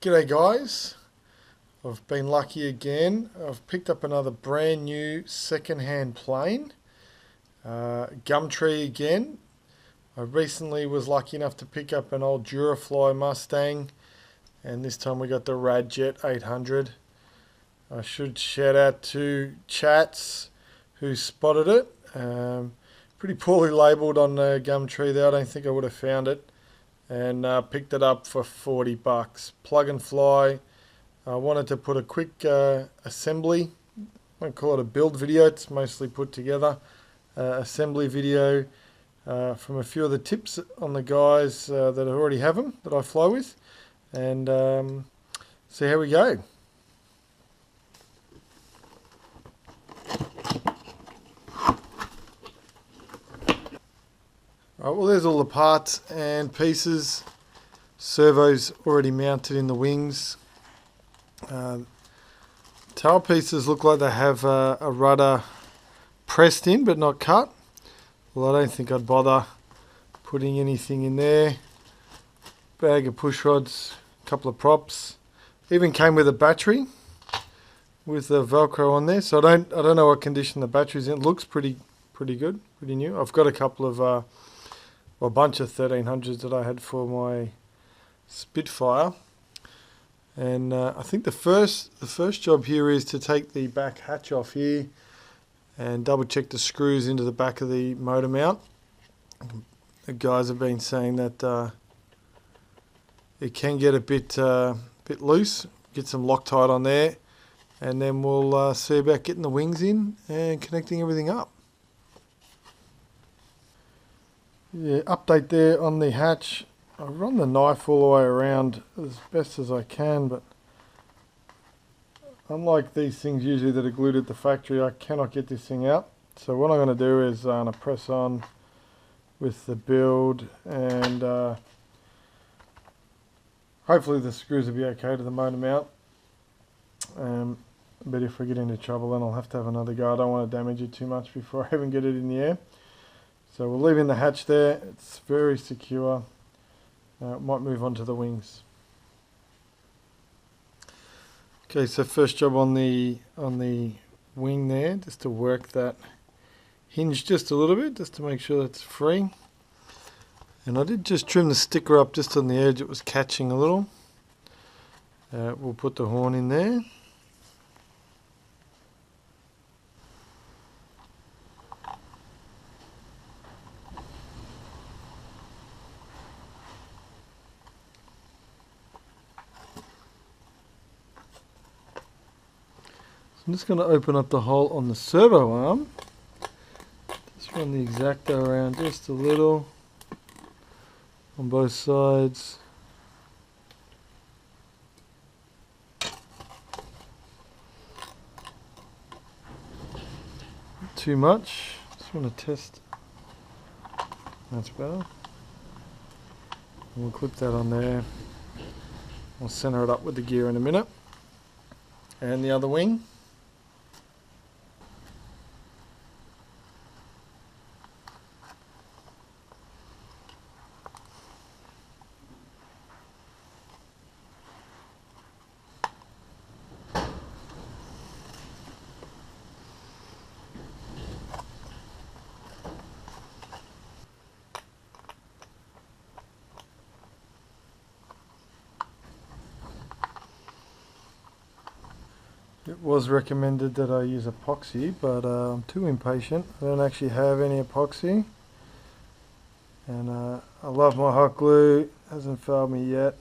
G'day guys, I've been lucky again. I've picked up another brand new second-hand plane, Gumtree again. I recently was lucky enough to pick up an old Durafly Mustang, and this time we got the Radjet 800. I should shout out to Chats who spotted it. Pretty poorly labelled on the Gumtree there. I don't think I would have found it. And picked it up for 40 bucks. Plug and fly. I wanted to put a quick assembly. I won't call it a build video. It's mostly put together. Assembly video from a few of the tips on the guys that already have them that I fly with. And see how we go. Right, well, there's all the parts and pieces. Servos already mounted in the wings. Tail pieces look like they have a rudder pressed in but not cut. Well, I don't think I'd bother putting anything in there. Bag of push rods, a couple of props. Even came with a battery with the Velcro on there. So I don't know what condition the battery's in. It looks pretty good, pretty new. I've got a couple of a bunch of 1300s that I had for my Spitfire, and I think the first job here is to take the back hatch off here and double check the screws into the back of the motor mount. The guys have been saying that it can get a bit loose. Get some Loctite on there, and then we'll see about getting the wings in and connecting everything up. Yeah, update there on the hatch. I run the knife all the way around as best as I can, but unlike these things usually that are glued at the factory, I cannot get this thing out. So what I'm going to do is press on with the build, and hopefully the screws will be okay to the motor mount. But if we get into trouble, then I'll have to have another go. I don't want to damage it too much before I even get it in the air. So we'll leave in the hatch there. It's very secure. Might move on to the wings. Okay, so first job on the wing there, just to work that hinge just a little bit, just to make sure that's free. And I did just trim the sticker up just on the edge. It was catching a little. We'll put the horn in there. I'm just going to open up the hole on the servo arm. Just run the X-Acto around just a little on both sides. Not too much. Just want to test. That's better. We'll clip that on there. I'll center it up with the gear in a minute. And the other wing. It was recommended that I use epoxy, but I'm too impatient. I don't actually have any epoxy. And I love my hot glue. Hasn't failed me yet.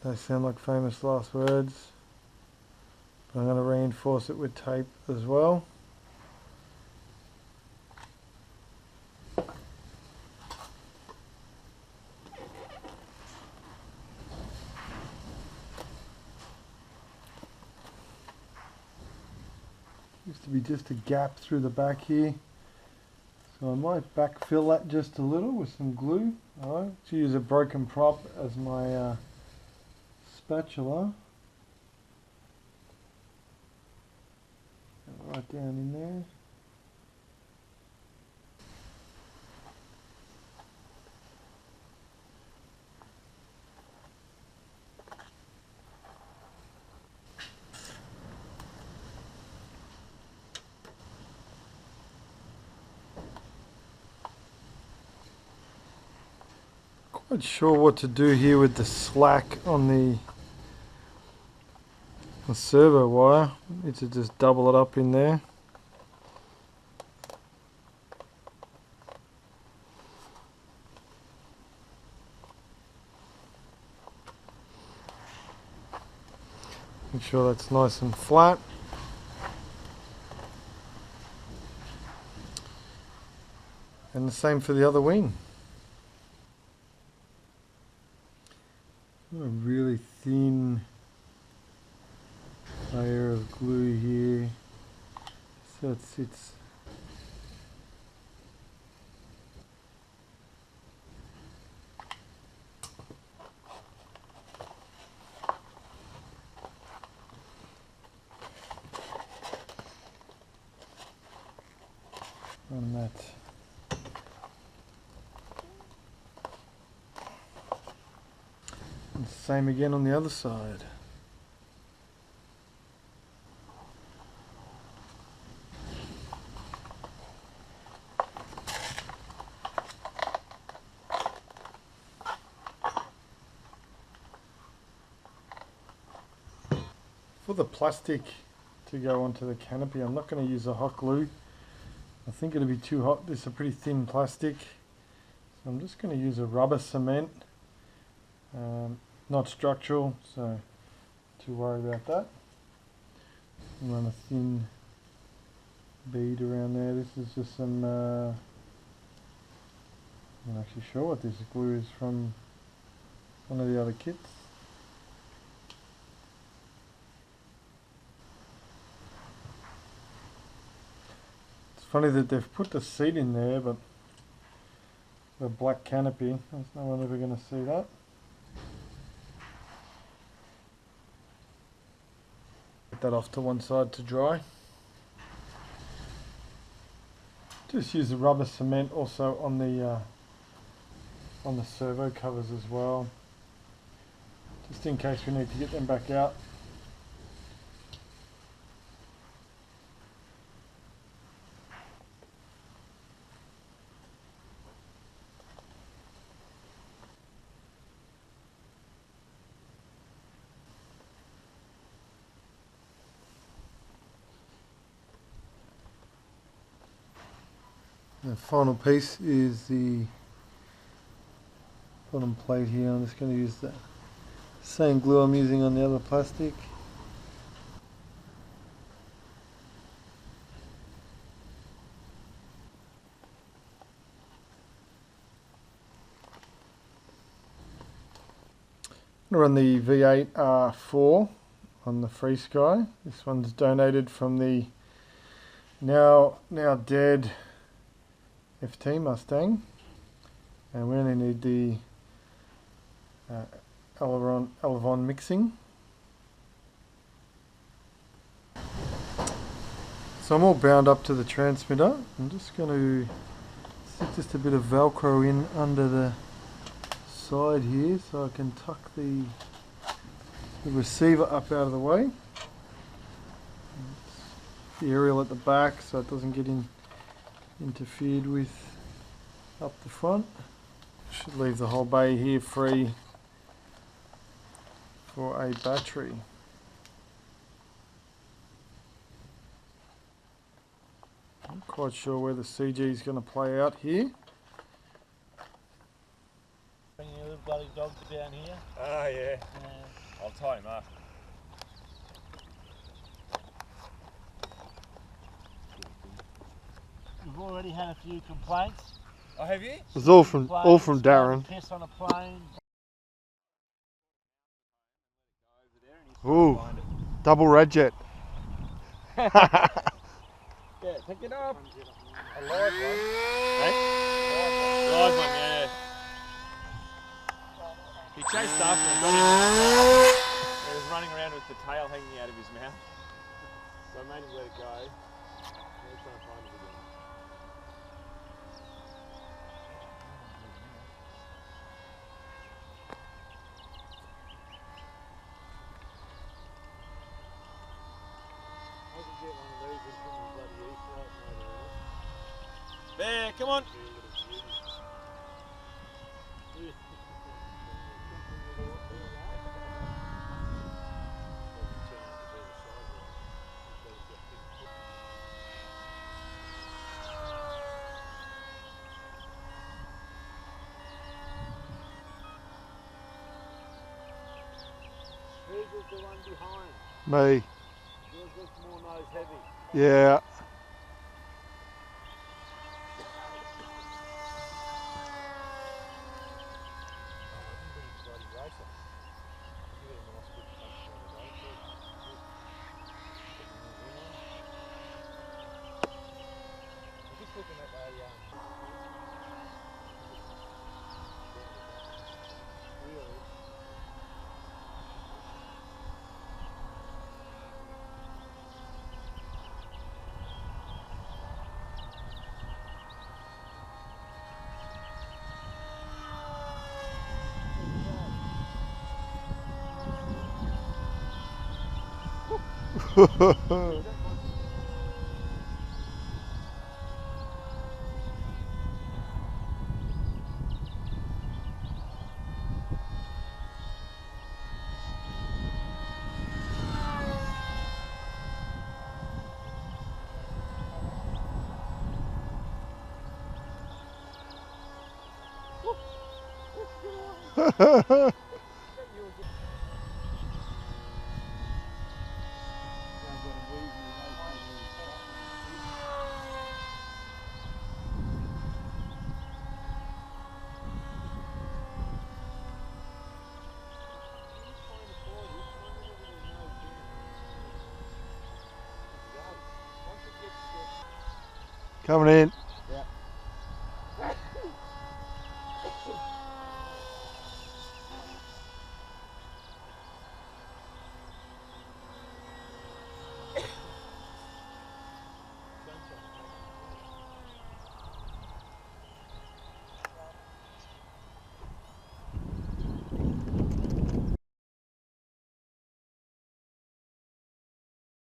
They sound like famous last words. But I'm going to reinforce it with tape as well. Used to be just a gap through the back here, so I might backfill that just a little with some glue. Alright, to use a broken prop as my spatula. Right down in there. Not sure what to do here with the slack on the servo wire. Need to just double it up in there. Make sure that's nice and flat. And the same for the other wing. A really thin layer of glue here so it sits on that. And same again on the other side. For the plastic to go onto the canopy, I'm not going to use a hot glue. I think it'll be too hot. This is a pretty thin plastic. So I'm just going to use a rubber cement. Not structural, so too worried about that. And run a thin bead around there. This is just some, I'm not actually sure what this glue is from one of the other kits. It's funny that they've put the seat in there, but the black canopy, there's no one ever going to see that. Put that off to one side to dry. Just use the rubber cement also on the servo covers as well, just in case we need to get them back out. The final piece is the bottom plate here. I'm just going to use the same glue I'm using on the other plastic. I'm going to run the V8 R4 on the FrSky. This one's donated from the now dead FT Mustang, and we only need the aileron mixing. So I'm all bound up to the transmitter. I'm just going to stick just a bit of Velcro in under the side here so I can tuck the receiver up out of the way. The aerial at the back so it doesn't get interfered with up the front. Should leave the whole bay here free for a battery. Not quite sure where the CG is going to play out here. Bring your little bloody dogs down here. Oh yeah. I'll tie him up. We've already had a few complaints. Oh, have you? It's all from Darren. Piss on a plane. Ooh, double Radjet. Yeah, pick it up. A live one. Eh? Live one, yeah. He chased after and got him. He was running around with the tail hanging out of his mouth. So I made him let it go. Now he's trying to find it again. There, come on. the one behind? Me. Yours looks more nose heavy. Yeah. Coming in.